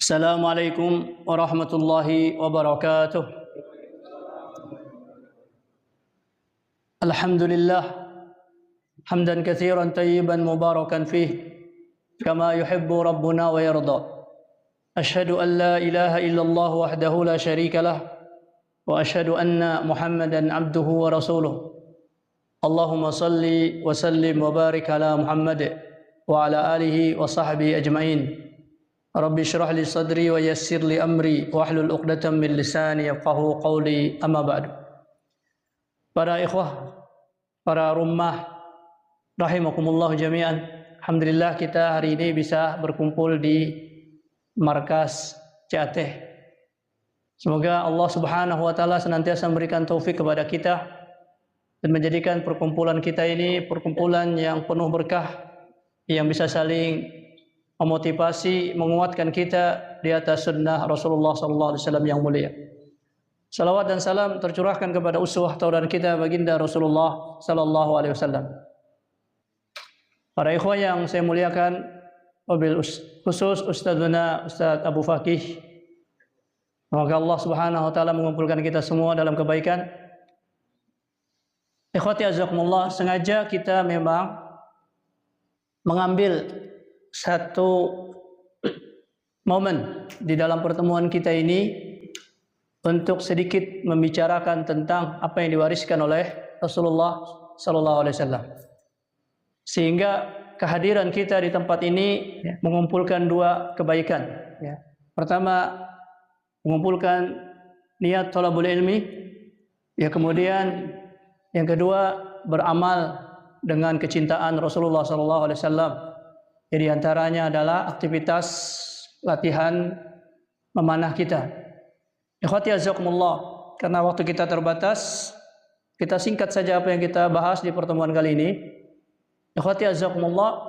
Assalamualaikum warahmatullahi wabarakatuh. Alhamdulillah hamdan katsiran tayyiban mubarakan fih kama yuhibbu rabbuna wa yarda. Ashhadu an la ilaha illallah wahdahu la syarika lah wa ashhadu anna Muhammadan abduhu wa rasuluh. Allahumma salli wa sallim wa barik ala Muhammad wa ala alihi wa sahbihi ajma'in. Rabbi syrah li sadri wa yassir li amri wa hlul 'uqdatam min lisani yafqahu qawli, amma ba'du. Para ikhwah, para rummah rahimakumullah jami'an. Alhamdulillah kita hari ini bisa berkumpul di markas CAT. Semoga Allah Subhanahu wa taala senantiasa memberikan taufik kepada kita dan menjadikan perkumpulan kita ini perkumpulan yang penuh berkah, yang bisa saling memotivasi, menguatkan kita di atas sunnah Rasulullah SAW yang mulia. Salawat dan salam tercurahkan kepada uswah tauladan kita baginda Rasulullah SAW. Para ikhwah yang saya muliakan, wabil khusus Ustadzuna Ustadz Abu Fakih, semoga Allah Subhanahu wa taala mengumpulkan kita semua dalam kebaikan. Ikhwati azakumullah, sengaja kita memang mengambil satu momen di dalam pertemuan kita ini untuk sedikit membicarakan tentang apa yang diwariskan oleh Rasulullah sallallahu alaihi wasallam. Sehingga kehadiran kita di tempat ini mengumpulkan dua kebaikan. Pertama, mengumpulkan niat thalabul ilmi. Kemudian yang kedua, beramal dengan kecintaan Rasulullah sallallahu alaihi wasallam. Jadi antaranya adalah aktivitas latihan memanah kita. Ikhwati azakumullah, karena waktu kita terbatas, kita singkat saja apa yang kita bahas di pertemuan kali ini. Ikhwati azakumullah,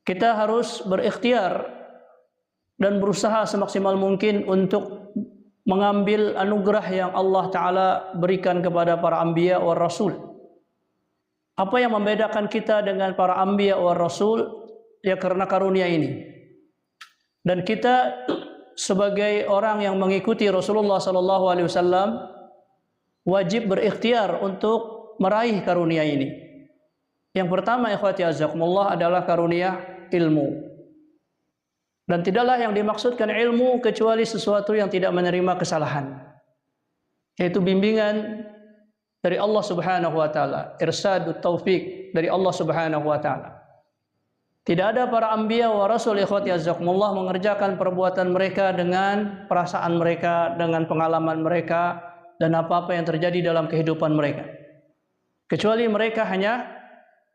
kita harus berikhtiar dan berusaha semaksimal mungkin untuk mengambil anugerah yang Allah Ta'ala berikan kepada para anbiya wa rasul. Apa yang membedakan kita dengan para anbiya wa rasul? Ya karena karunia ini. Dan kita sebagai orang yang mengikuti Rasulullah sallallahu alaihi wasallam wajib berikhtiar untuk meraih karunia ini. Yang pertama, ikhwati azakumullah, adalah karunia ilmu. Dan tidaklah yang dimaksudkan ilmu kecuali sesuatu yang tidak menerima kesalahan, yaitu bimbingan dari Allah Subhanahu wa taala, irsyadut taufik dari Allah Subhanahu wa taala. Tidak ada para anbiya wa rasul, ikhwati azakumullah, mengerjakan perbuatan mereka dengan perasaan mereka, dengan pengalaman mereka, dan apa-apa yang terjadi dalam kehidupan mereka. Kecuali mereka hanya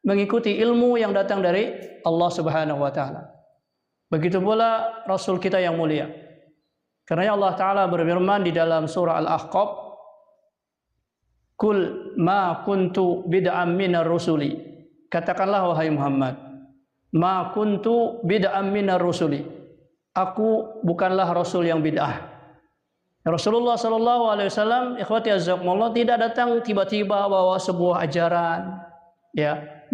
mengikuti ilmu yang datang dari Allah Subhanahu wa taala. Begitu pula Rasul kita yang mulia. Karena Allah Ta'ala berfirman di dalam surah Al-Ahqaf, "Qul ma kuntu bid'am minar rusuli." Katakanlah wahai Muhammad, ma kuntu bid'am minar rusuli. Aku bukanlah rasul yang bid'ah. Rasulullah sallallahu alaihi wasallam, ikhwati azakumullah, tidak datang tiba-tiba bawa sebuah ajaran,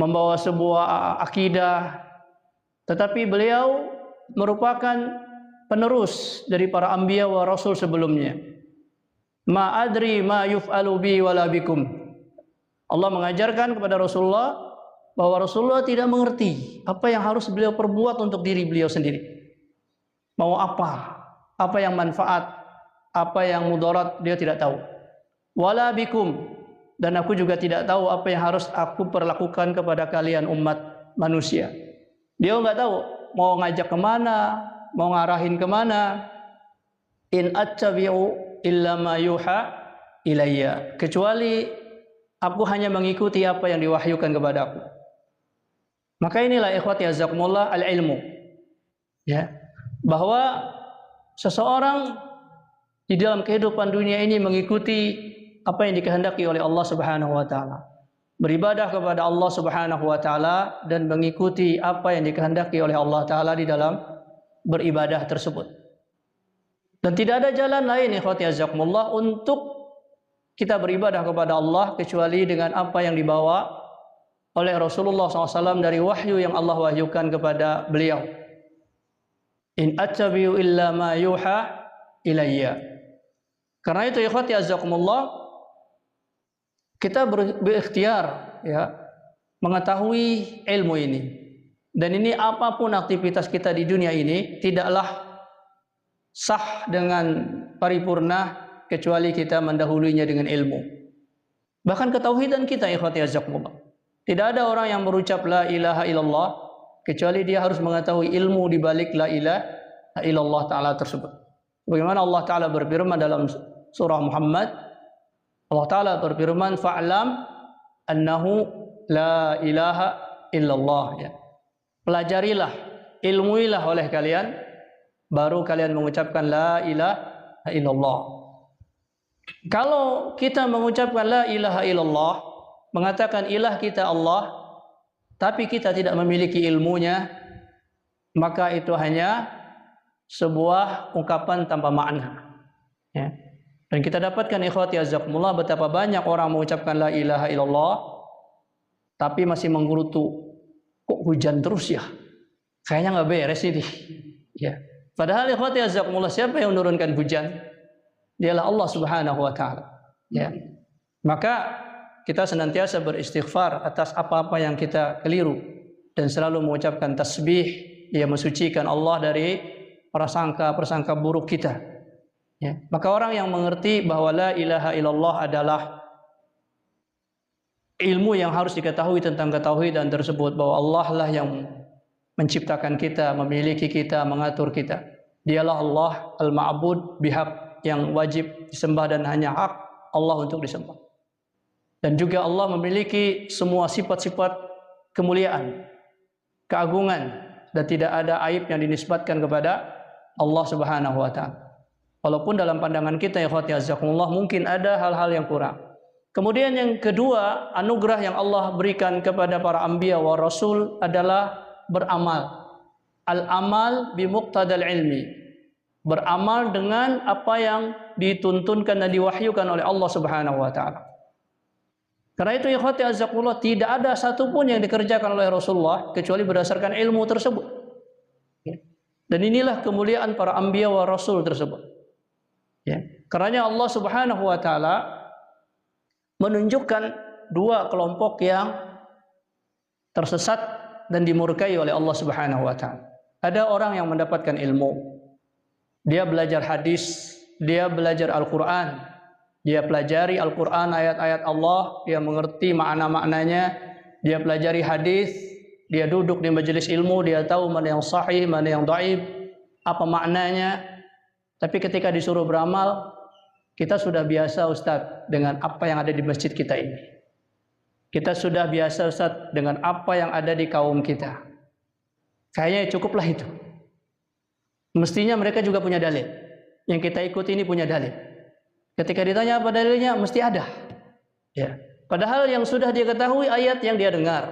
membawa sebuah akidah, tetapi beliau merupakan penerus dari para anbiya wa rasul sebelumnya. Ma adri ma yuf'alu bi wala bikum. Allah mengajarkan kepada Rasulullah bahwa Rasulullah tidak mengerti apa yang harus beliau perbuat untuk diri beliau sendiri. Mau apa yang manfaat, apa yang mudarat, dia tidak tahu. Wala bikum, dan aku juga tidak tahu apa yang harus aku perlakukan kepada kalian umat manusia. Dia nggak tahu mau ngajak kemana, mau ngarahin kemana. In attabi'u illa ma yuha ilayya, kecuali aku hanya mengikuti apa yang diwahyukan kepadaku. Maka inilah ikhwati azakumullah al-ilmu, bahwa seseorang di dalam kehidupan dunia ini mengikuti apa yang dikehendaki oleh Allah Subhanahu wa taala, beribadah kepada Allah Subhanahu wa taala dan mengikuti apa yang dikehendaki oleh Allah taala di dalam beribadah tersebut. Dan tidak ada jalan lain, ikhwati azakumullah, untuk kita beribadah kepada Allah kecuali dengan apa yang dibawa oleh Rasulullah SAW dari wahyu yang Allah wahyukan kepada beliau. In attabi'u illa ma yuha ilayya. Karena itu ikhwati azzakumullah, kita berikhtiar ya mengetahui ilmu ini. Dan ini apapun aktivitas kita di dunia ini tidaklah sah dengan paripurna kecuali kita mendahulunya dengan ilmu. Bahkan ketauhidan kita ikhwati azzakumullah. Tidak ada orang yang berucap la ilaha illallah kecuali dia harus mengetahui ilmu di balik la ilaha illallah taala tersebut. Bagaimana Allah taala berfirman dalam surah Muhammad, Allah taala berfirman fa'lam annahu la ilaha illallah ya. Pelajarilah, ilmuilah oleh kalian baru kalian mengucapkan la ilaha illallah. Kalau kita mengucapkan la ilaha illallah, mengatakan ilah kita Allah, tapi kita tidak memiliki ilmunya, maka itu hanya sebuah ungkapan tanpa makna. Ya. Dan kita dapatkan ikhwati azzakumullah betapa banyak orang mengucapkan la ilaha illallah, tapi masih menggerutu. Kok hujan terus ya? Kayaknya nggak beres ini. Ya. Padahal ikhwati azzakumullah, siapa yang menurunkan hujan? Dialah Allah Subhanahu wa taala. Ya. Maka kita senantiasa beristighfar atas apa-apa yang kita keliru dan selalu mengucapkan tasbih yang mensucikan Allah dari prasangka buruk kita. Ya. Maka orang yang mengerti bahwa la ilaha illallah adalah ilmu yang harus diketahui tentang ketauhidan tersebut, bahwa Allah lah yang menciptakan kita, memiliki kita, mengatur kita. Dialah Allah al-ma'bud bihaq, yang wajib disembah dan hanya hak Allah untuk disembah. Dan juga Allah memiliki semua sifat-sifat kemuliaan, keagungan, dan tidak ada aib yang dinisbatkan kepada Allah Subhanahu wa taala. Walaupun dalam pandangan kita ya ikhwati azzakumullah mungkin ada hal-hal yang kurang. Kemudian yang kedua, anugerah yang Allah berikan kepada para anbiya wa rasul adalah beramal. Al-amal bi muqtadal ilmi. Beramal dengan apa yang dituntunkan dan diwahyukan oleh Allah Subhanahu wa taala. Karena itu ikhwati azzakumullah, tidak ada satupun yang dikerjakan oleh Rasulullah kecuali berdasarkan ilmu tersebut. Dan inilah kemuliaan para anbiya wa rasul tersebut. Ya. Karena Allah Subhanahu wa taala menunjukkan dua kelompok yang tersesat dan dimurkai oleh Allah Subhanahu wa taala. Ada orang yang mendapatkan ilmu. Dia belajar hadis, dia belajar Al-Qur'an, dia pelajari Al-Qur'an ayat-ayat Allah, dia mengerti makna-maknanya, dia pelajari hadis, dia duduk di majelis ilmu, dia tahu mana yang sahih, mana yang dhaif, apa maknanya. Tapi ketika disuruh beramal, kita sudah biasa Ustaz dengan apa yang ada di masjid kita ini. Kita sudah biasa Ustaz dengan apa yang ada di kaum kita. Kayaknya cukuplah itu. Mestinya mereka juga punya dalil. Yang kita ikuti ini punya dalil. Ketika ditanya apa dalilnya, mesti ada. Ya. Padahal yang sudah dia ketahui ayat yang dia dengar,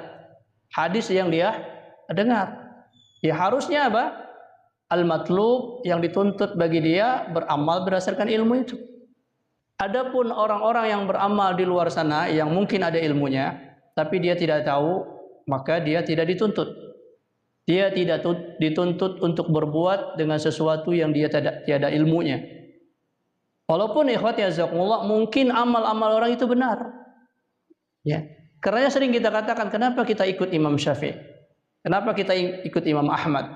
hadis yang dia dengar. Ya harusnya apa? Al-matlub yang dituntut bagi dia beramal berdasarkan ilmu itu. Adapun orang-orang yang beramal di luar sana yang mungkin ada ilmunya, tapi dia tidak tahu, maka dia tidak dituntut. Dia tidak dituntut untuk berbuat dengan sesuatu yang dia tiada ilmunya. Walaupun ikhwati azakumullah mungkin amal-amal orang itu benar. Ya. Karena sering kita katakan, kenapa kita ikut Imam Syafi'i? Kenapa kita ikut Imam Ahmad?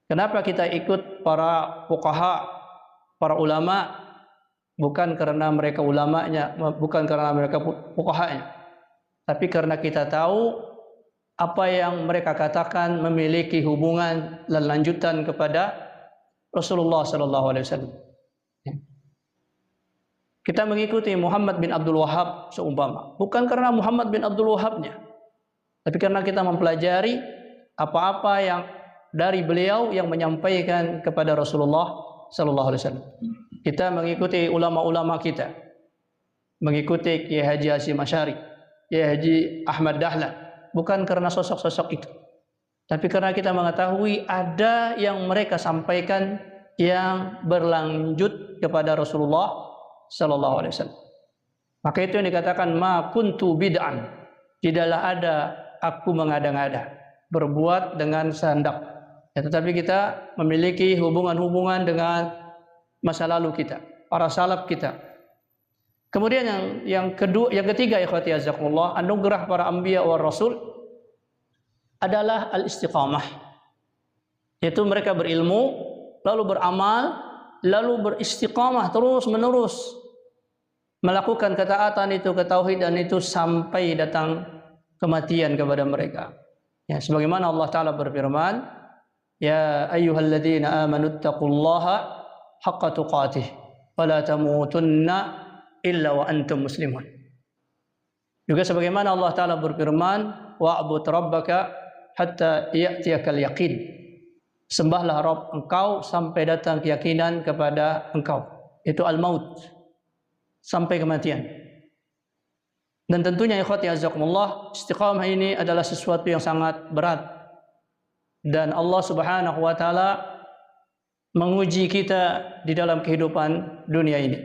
Kenapa kita ikut para fuqaha, para ulama? Bukan karena mereka ulamanya, bukan karena mereka fuqahanya, tapi karena kita tahu apa yang mereka katakan memiliki hubungan dan lanjutan kepada Rasulullah sallallahu alaihi wasallam. Kita mengikuti Muhammad bin Abdul Wahhab seumpama, bukan karena Muhammad bin Abdul Wahhabnya, tapi karena kita mempelajari apa-apa yang dari beliau yang menyampaikan kepada Rasulullah sallallahu alaihi wasallam. Kita mengikuti ulama-ulama kita, mengikuti Kiai Haji Hasyim Asy'ari, Kiai Haji Ahmad Dahlan, bukan karena sosok-sosok itu, tapi karena kita mengetahui ada yang mereka sampaikan yang berlanjut kepada Rasulullah sallallahu alaihi wasallam. Maka itu yang dikatakan ma kuntu bid'an, tidaklah ada aku mengada-ngada, berbuat dengan kehendak. Ya, tetapi kita memiliki hubungan-hubungan dengan masa lalu kita, para salaf kita. Kemudian yang ketiga, ikhwati azakumullah, anugerah para anbiya wa rasul adalah al-istiqamah. Yaitu mereka berilmu, lalu beramal, lalu beristiqamah terus menerus melakukan ketaatan itu, ketauhidan itu sampai datang kematian kepada mereka. Ya, sebagaimana Allah Ta'ala berfirman, ya ayyuhalladzina amanu taqullaha haqqa tuqatih wa la tamutunna illa wa antum muslimun. Juga sebagaimana Allah Ta'ala berfirman, wa'bud rabbaka hatta ya'tiyakal yaqin. Sembahlah Rabb engkau sampai datang keyakinan kepada engkau. Itu al-maut, sampai kematian. Dan tentunya ikhwati azakumullah, istiqamah ini adalah sesuatu yang sangat berat. Dan Allah Subhanahu wa Ta'ala menguji kita di dalam kehidupan dunia ini.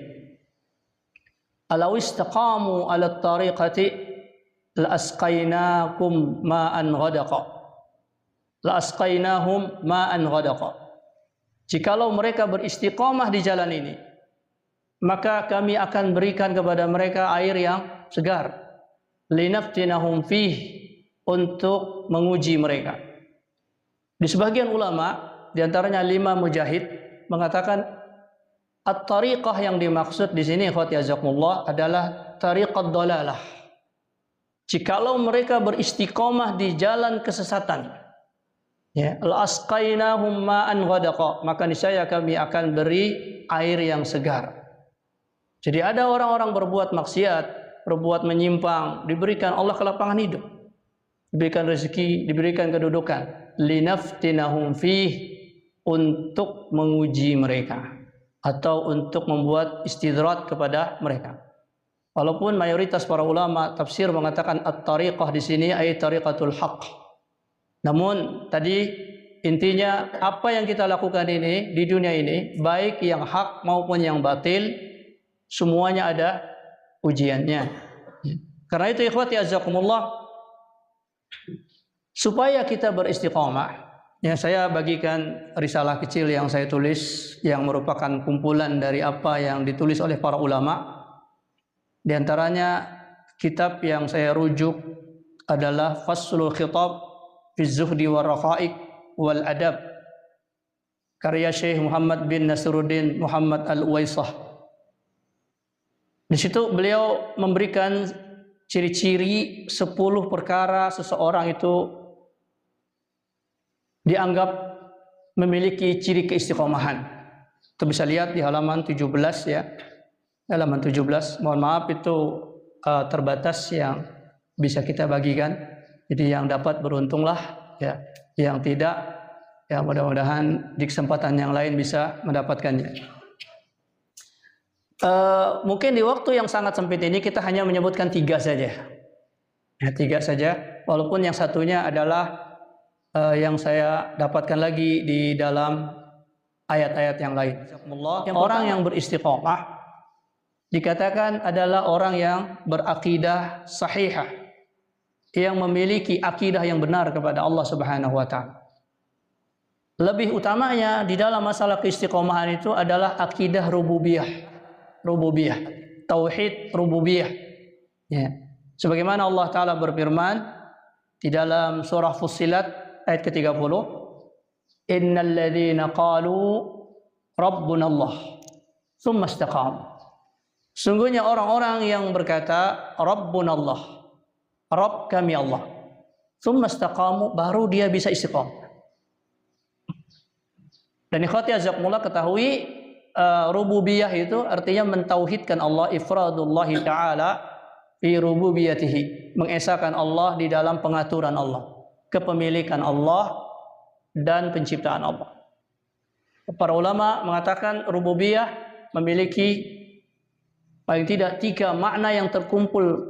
Alau istaqamu ala tariqati la asqainakum ma'an ghadaqa. La asqainahum ma'an ghadaqa. Jikalau mereka beristiqamah di jalan ini, maka kami akan berikan kepada mereka air yang segar. Linaftinahum fih, untuk menguji mereka. Di sebagian ulama, di antaranya Imam Mujahid, mengatakan at-tariqah yang dimaksud di sini ikhwati azakumullah adalah tariqad dalalah. Jikalau mereka beristiqamah di jalan kesesatan, ya, al-asqainahum ma'an ghadaqa, maka niscaya kami akan beri air yang segar. Jadi ada orang-orang berbuat maksiat, berbuat menyimpang, diberikan Allah kelapangan hidup, diberikan rezeki, diberikan kedudukan, linaftinahum fih, untuk menguji mereka atau untuk membuat istidrat kepada mereka. Walaupun mayoritas para ulama tafsir mengatakan at-tariqah di sini ay tariqatul haqq. Namun tadi intinya apa yang kita lakukan ini di dunia ini, baik yang hak maupun yang batil, semuanya ada ujiannya. Karena itu ikhwati azakumullah, supaya kita beristiqamah, ya, saya bagikan risalah kecil yang saya tulis yang merupakan kumpulan dari apa yang ditulis oleh para ulama. Di antaranya kitab yang saya rujuk adalah Faslul Khitab fi Zuhdi wa Raqaiq wal Adab, karya Syekh Muhammad bin Nasruddin Muhammad Al-Uwaisah. Di situ beliau memberikan ciri-ciri 10 perkara seseorang itu dianggap memiliki ciri keistiqomahan. Itu bisa lihat di halaman 17 ya. Halaman 17. Mohon maaf itu terbatas yang bisa kita bagikan. Jadi yang dapat beruntunglah ya. Yang tidak ya mudah-mudahan di kesempatan yang lain bisa mendapatkannya. Mungkin di waktu yang sangat sempit ini kita hanya menyebutkan 3 saja. Ya, 3 saja. Walaupun yang satunya adalah yang saya dapatkan lagi di dalam ayat-ayat yang lain. Orang yang beristiqamah dikatakan adalah orang yang berakidah sahihah, yang memiliki akidah yang benar kepada Allah Subhanahu wa Ta'ala. Lebih utamanya di dalam masalah keistiqomahan itu adalah akidah rububiyah, tauhid rububiyah. Ya. Sebagaimana Allah Ta'ala berfirman di dalam surah Fussilat ayat ke-30, innal ladzina qalu rabbunallah tsumma istaqamu. Sungguhnya orang-orang yang berkata rabbunallah, Rabb kami Allah, tsumma istaqamu, baru dia bisa istiqamah. Dan ikhwati azakumullah, ketahui rububiyah itu artinya mentauhidkan Allah, ifradullahi ta'ala fi rububiyatihi, mengesahkan Allah di dalam pengaturan Allah, kepemilikan Allah dan penciptaan Allah. Para ulama mengatakan rububiyah memiliki paling tidak 3 makna yang terkumpul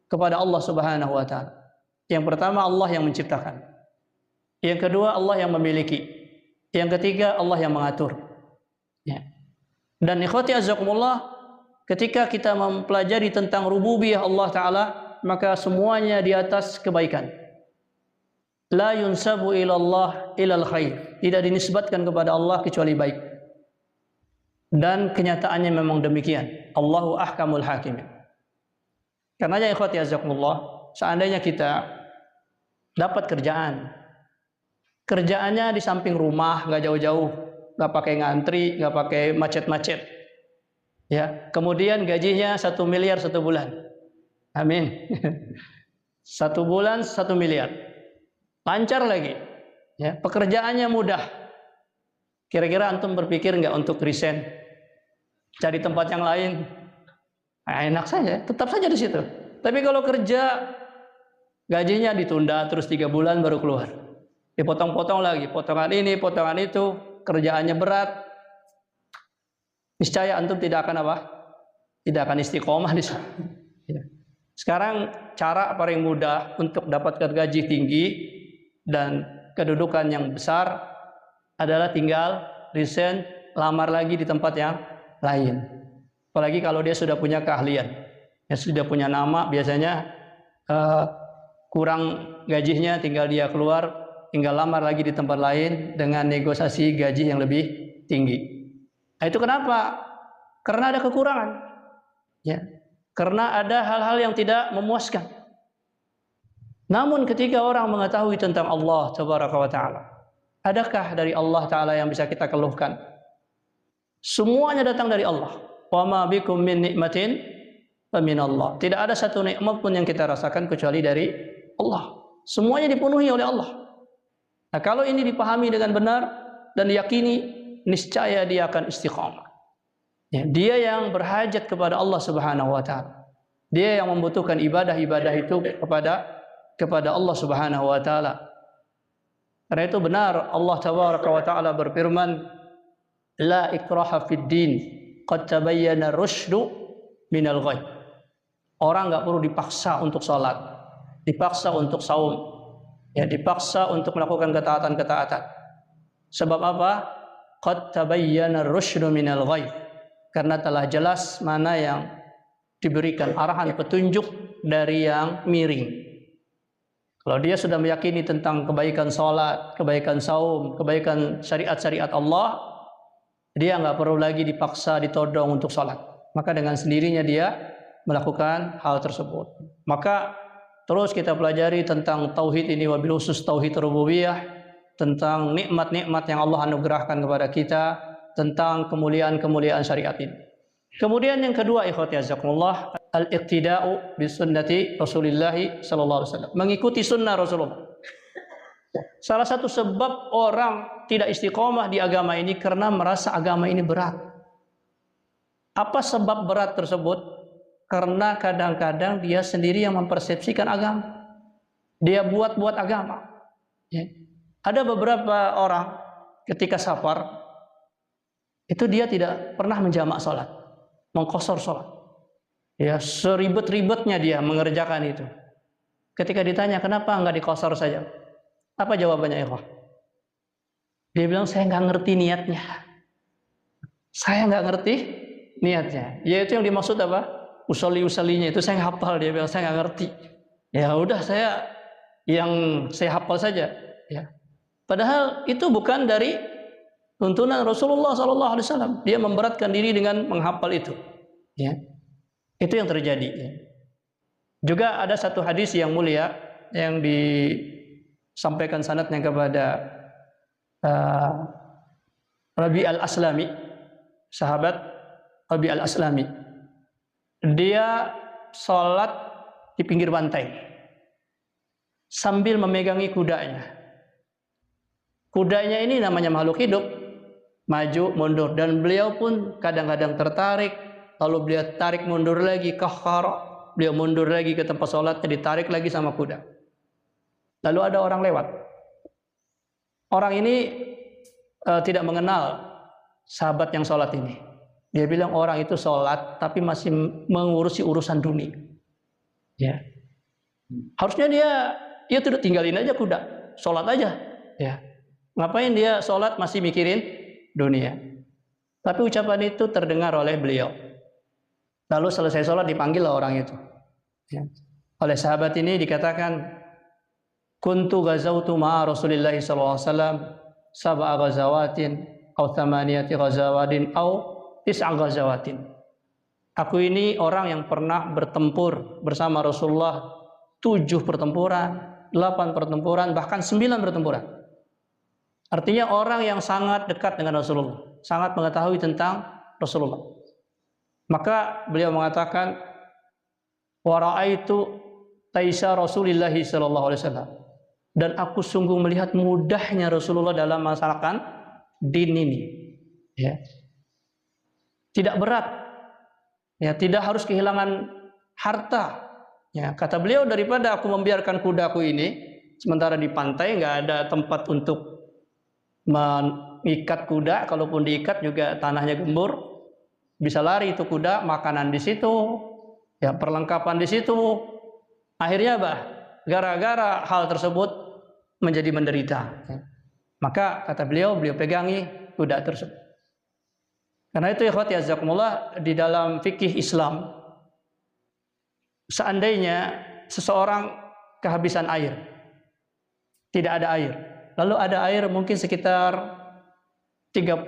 kepada Allah Subhanahu wa Ta'ala. Yang pertama, Allah yang menciptakan. Yang kedua, Allah yang memiliki. Yang ketiga, Allah yang mengatur. Ya. Dan ikhwati azakumullah, ketika kita mempelajari tentang rububiyah Allah Ta'ala, maka semuanya di atas kebaikan. la yunsabu ilallah ilal khair. Tidak dinisbatkan kepada Allah kecuali baik. Dan kenyataannya memang demikian. Allahu ahkamul hakimin. Karenanya ikhwati azakumullah, seandainya kita dapat kerjaannya di samping rumah, nggak jauh-jauh, nggak pakai ngantri, nggak pakai macet-macet, ya. Kemudian gajinya 1 miliar 1 bulan, amin. 1 bulan 1 miliar, lancar lagi, ya. Pekerjaannya mudah. Kira-kira antum berpikir nggak untuk resign, cari tempat yang lain? Nah, enak saja, tetap saja di situ. Tapi kalau kerja gajinya ditunda terus 3 bulan baru keluar, dipotong-potong lagi, potongan ini, potongan itu, kerjaannya berat. Niscaya antum tidak akan apa? Tidak akan istiqomah di sana. Sekarang cara paling mudah untuk dapatkan gaji tinggi dan kedudukan yang besar adalah tinggal resign, lamar lagi di tempat yang lain. Apalagi kalau dia sudah punya keahlian, ya sudah punya nama, biasanya kurang gajinya, tinggal dia keluar, tinggal lamar lagi di tempat lain dengan negosiasi gaji yang lebih tinggi. Nah, itu kenapa? Karena ada kekurangan, ya. Karena ada hal-hal yang tidak memuaskan. Namun ketika orang mengetahui tentang Allah Tabaraka wa Ta'ala, adakah dari Allah Ta'ala yang bisa kita keluhkan? Semuanya datang dari Allah. Wa ma bikum min nikmatin fa min Allah. Tidak ada satu nikmat pun yang kita rasakan kecuali dari Allah. Semuanya dipenuhi oleh Allah. Nah, kalau ini dipahami dengan benar dan diyakini, niscaya dia akan istiqamah. Ya, dia yang berhajat kepada Allah Subhanahu wa Ta'ala. Dia yang membutuhkan ibadah-ibadah itu kepada Allah Subhanahu wa Ta'ala. Karena itu benar Allah Tabaraka wa Ta'ala berfirman, la ikraha fid din, qad tabayyana rusydu minal ghayy. Orang enggak perlu dipaksa untuk salat, dipaksa untuk saum, ya, dipaksa untuk melakukan ketaatan-ketaatan. Sebab apa? Qad tabayyana rusydu minal ghayy. Karena telah jelas mana yang diberikan arahan petunjuk dari yang miring. Kalau dia sudah meyakini tentang kebaikan salat, kebaikan saum, kebaikan syariat-syariat Allah, dia nggak perlu lagi dipaksa, ditodong untuk salat. Maka dengan sendirinya dia melakukan hal tersebut. Maka terus kita pelajari tentang tauhid ini, wabil khusus tauhid rububiyah, tentang nikmat-nikmat yang Allah anugerahkan kepada kita, tentang kemuliaan-kemuliaan syariat ini. Kemudian yang kedua, ikhwati azakumullah, al-iqtida'u bi sunnati Rasulillah sallallahu alaihi wasallam. Mengikuti sunnah Rasulullah. Salah satu sebab orang tidak istiqomah di agama ini karena merasa agama ini berat. Apa sebab berat tersebut? Karena kadang-kadang dia sendiri yang mempersepsikan agama. Dia buat-buat agama. Ya. Ada beberapa orang ketika safar, itu dia tidak pernah menjamak sholat, mengqashar sholat. Ya, seribet-ribetnya dia mengerjakan itu. Ketika ditanya kenapa enggak diqashar saja, apa jawabannya, ikhwah? Dia bilang, saya nggak ngerti niatnya. Saya nggak ngerti niatnya. Yaitu yang dimaksud apa? Usali-usalinya itu saya nggak hafal. Dia bilang, saya nggak ngerti. Ya udah, saya hafal saja. Ya. Padahal itu bukan dari tuntunan Rasulullah SAW. Dia memberatkan diri dengan menghafal itu. Ya. Itu yang terjadi. Ya. Juga ada satu hadis yang mulia yang disampaikan sanadnya kepada Rabi al-Aslami, sahabat Rabi al-Aslami. Dia sholat di pinggir pantai sambil memegangi kudanya. Kudanya ini namanya makhluk hidup, maju mundur, dan beliau pun kadang-kadang tertarik, lalu beliau tarik mundur lagi, kahkar, beliau mundur lagi ke tempat sholatnya, ditarik lagi sama kuda. Lalu ada orang lewat. Orang ini tidak mengenal sahabat yang sholat ini. Dia bilang orang itu sholat tapi masih mengurusi urusan dunia. Ya. Harusnya dia tidak tinggalin aja kuda, sholat aja. Ya. Ngapain dia sholat masih mikirin dunia? Tapi ucapan itu terdengar oleh beliau. Lalu selesai sholat dipanggil orang itu. Ya. Oleh sahabat ini dikatakan, kuntu ghazawtu ma'a Rasulillah sallallahu alaihi wasallam sab'a ghazawatin aw thamaniyati ghazawatin aw tis'a ghazawatin. Aku ini orang yang pernah bertempur bersama Rasulullah 7 pertempuran, 8 pertempuran, bahkan 9 pertempuran. Artinya orang yang sangat dekat dengan Rasulullah, sangat mengetahui tentang Rasulullah. Maka beliau mengatakan, wa ra'aitu taisa Rasulillah sallallahu alaihi wasallam. Dan aku sungguh melihat mudahnya Rasulullah dalam melaksanakan din ini. Ya. Tidak berat. Ya, tidak harus kehilangan harta. Ya, kata beliau, daripada aku membiarkan kudaku ini sementara di pantai nggak ada tempat untuk mengikat kuda, kalaupun diikat juga tanahnya gembur, bisa lari itu kuda, makanan di situ, ya perlengkapan di situ. Akhirnya gara-gara hal tersebut menjadi menderita. Maka kata beliau pegangi kuda tersebut. Karena itu ikhwati azakumullah, di dalam fikih Islam, seandainya seseorang kehabisan air, tidak ada air, lalu ada air mungkin sekitar 30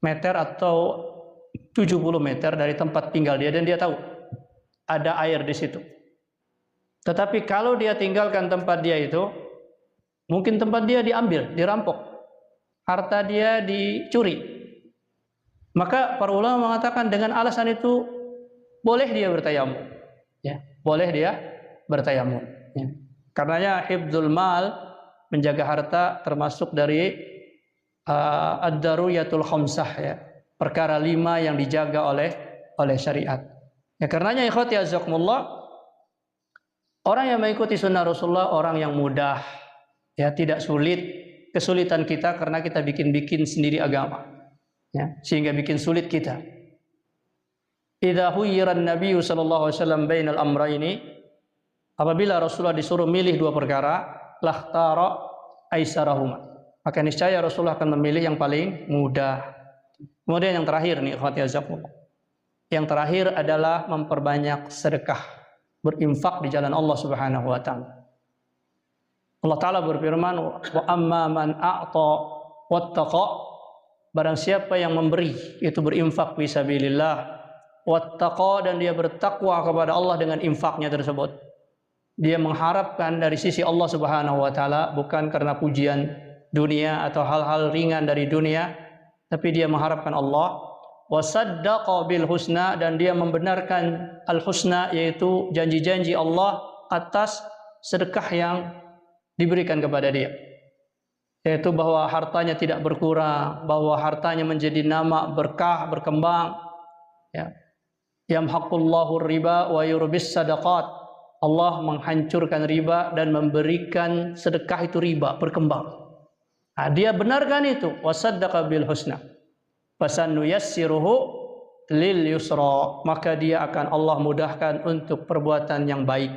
meter atau 70 meter dari tempat tinggal dia, dan dia tahu ada air di situ. Tetapi kalau dia tinggalkan tempat dia itu, mungkin tempat dia diambil, dirampok, harta dia dicuri. Maka para ulama mengatakan dengan alasan itu boleh dia bertayamum, ya, boleh dia bertayamum. Ya. Karenanya hifdzul mal, menjaga harta, termasuk dari ad-daruriyatul khamsah, ya, perkara 5 yang dijaga oleh syariat. Ya, karenanya ikhwati azakumullah, orang yang mengikuti sunnah Rasulullah orang yang mudah, ya, tidak sulit. Kesulitan kita karena kita bikin sendiri agama. Ya, sehingga bikin sulit kita. Idza khuyyiran Nabi sallallahu alaihi wasallam bainal amrayni, apabila Rasulullah disuruh milih 2 perkara, lakhtara aisarahuma, maka niscaya Rasulullah akan memilih yang paling mudah. Kemudian yang terakhir nih, ikhwati azakumullah, yang terakhir adalah memperbanyak sedekah, berinfak di jalan Allah Subhanahu wa taala. Allah taala berfirman, wa amma man a'ta wattaqa, barang siapa yang memberi, itu berinfak fi sabilillah, wattaqa, dan dia bertakwa kepada Allah dengan infaknya tersebut. Dia mengharapkan dari sisi Allah Subhanahu wa taala, bukan karena pujian dunia atau hal-hal ringan dari dunia, tapi dia mengharapkan Allah. Wasaddaqa bil husna, dan dia membenarkan al husna, yaitu janji-janji Allah atas sedekah yang diberikan kepada dia, yaitu bahwa hartanya tidak berkurang, bahwa hartanya menjadi nama, berkah, berkembang. Ya. Yamhaqullahu riba wa yurbis sadaqat. Allah menghancurkan riba dan memberikan sedekah itu riba, berkembang. Nah, dia benarkan itu, wasaddaqa bil husna, fasanuyassiruhu lil yusra, maka dia akan Allah mudahkan untuk perbuatan yang baik,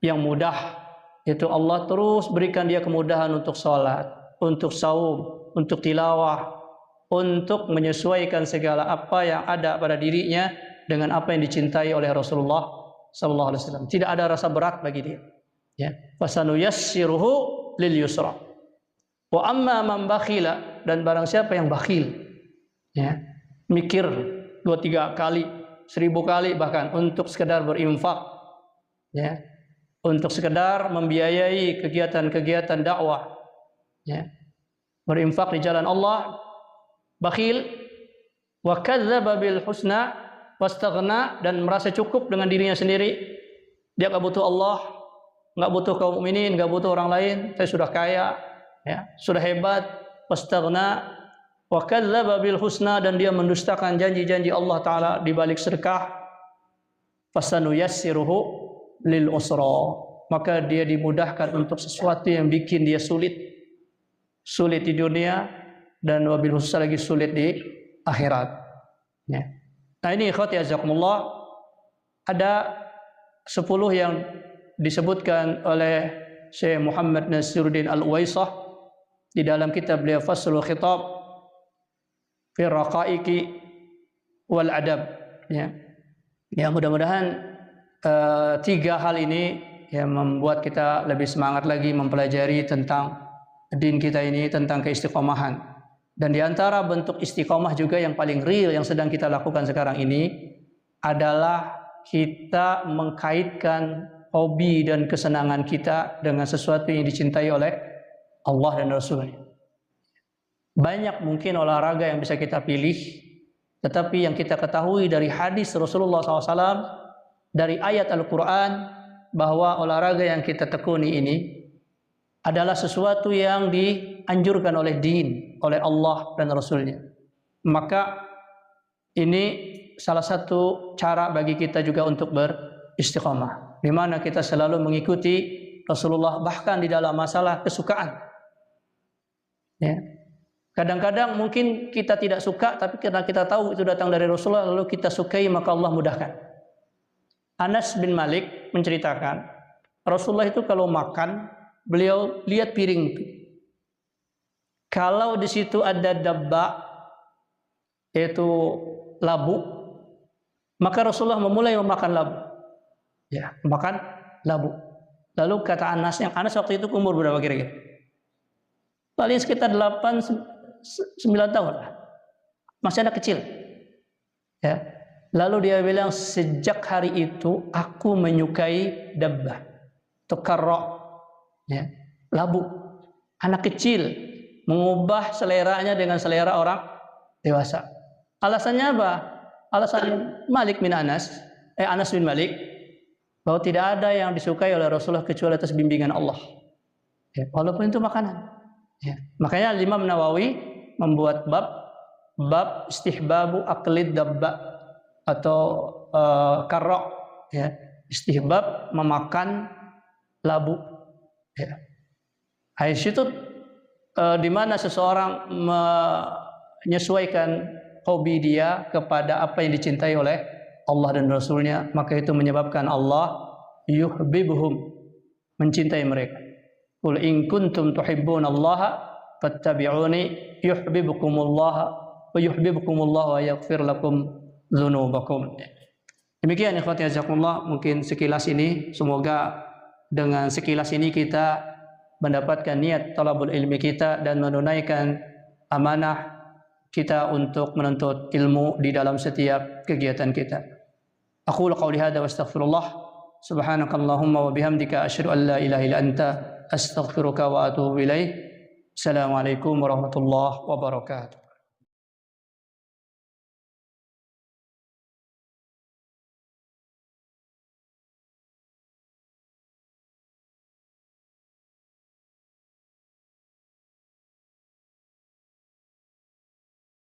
yang mudah. Itu Allah terus berikan dia kemudahan untuk sholat, untuk saum, untuk tilawah, untuk menyesuaikan segala apa yang ada pada dirinya dengan apa yang dicintai oleh Rasulullah sallallahu alaihi wasallam. Tidak ada rasa berat bagi dia. Ya, fasanuyassiruhu lil yusra. Wa amma man bakhila, dan barang siapa yang bakhil, ya, mikir 2-3 kali, 1000 kali bahkan untuk sekedar berinfak, ya, untuk sekedar membiayai kegiatan-kegiatan dakwah, ya, berinfak di jalan Allah, bakhil, wa kadzdzaba bil husna wastaghna, dan merasa cukup dengan dirinya sendiri. Dia enggak butuh Allah, enggak butuh kaum mukminin, enggak butuh orang lain. Saya sudah kaya, ya, sudah hebat. Wastaghna wa kadzdzaba bil husna, dan dia mendustakan janji-janji Allah taala di balik sedekah. Fasanuyassiruhu lil usra, maka dia dimudahkan untuk sesuatu yang bikin dia sulit di dunia, dan wabil khusus lagi sulit di akhirat. Ya. Nah, ini ikhwati azakumullah, ada 10 yang disebutkan oleh Syekh Muhammad Nasiruddin Al-Uwaisah di dalam kitab beliau Faslul Khitab fi Raqaiqi wal Adab. Ya, mudah-mudahan 3 hal ini, yang membuat kita lebih semangat lagi mempelajari tentang din kita ini, tentang keistiqomahan. Dan di antara bentuk istiqomah juga yang paling real yang sedang kita lakukan sekarang ini adalah kita mengkaitkan hobi dan kesenangan kita dengan sesuatu yang dicintai oleh Allah dan Rasul-Nya. Banyak mungkin olahraga yang bisa kita pilih, tetapi yang kita ketahui dari hadis Rasulullah SAW, dari ayat Al-Quran, bahwa olahraga yang kita tekuni ini adalah sesuatu yang dianjurkan oleh din, oleh Allah dan Rasul-Nya. Maka ini salah satu cara bagi kita juga untuk beristiqomah, di mana kita selalu mengikuti Rasulullah bahkan di dalam masalah kesukaan. Ya. Kadang-kadang mungkin kita tidak suka, tapi karena kita tahu itu datang dari Rasulullah, lalu kita sukai, maka Allah mudahkan. Anas bin Malik menceritakan, Rasulullah itu kalau makan, beliau lihat piring itu. Kalau di situ ada dabba, yaitu labu, maka Rasulullah memulai memakan labu. Ya, makan labu. Lalu kata Anas, yang Anas waktu itu umur berapa kira-kira? Paling sekitar 8-9 tahun lah. Masih anak kecil. Ya. Lalu dia bilang, sejak hari itu aku menyukai dabbah, tukarra, ya, labu. Anak kecil mengubah seleranya dengan selera orang dewasa. Alasannya apa? Alasannya Anas bin Malik, bahwa tidak ada yang disukai oleh Rasulullah kecuali atas bimbingan Allah. Ya, walaupun itu makanan. Ya. Makanya Imam Nawawi membuat bab istihbabu aklid dabba atau karra, ya, istihbab memakan labu. Ya. Aisyah itu di mana seseorang menyesuaikan hobi dia kepada apa yang dicintai oleh Allah dan Rasulnya, maka itu menyebabkan Allah yuhibbuhum, mencintai mereka. Qul in kuntum tuhibbunallaha fattabi'uni yuhibbukumullah wa yuhibbukumullah wa yaghfir lakum dzunubakum. Demikian ikhwati jazakumullah, mungkin sekilas ini, semoga dengan sekilas ini kita mendapatkan niat talabul ilmi kita dan menunaikan amanah kita untuk menuntut ilmu di dalam setiap kegiatan kita. Aqulu qawli hadza wa astaghfirullah. Subhanakallahumma wa bihamdika asyhadu an la ilaha illa anta astaghfiruka wa atubu ilaik. Assalamualaikum warahmatullahi wabarakatuh.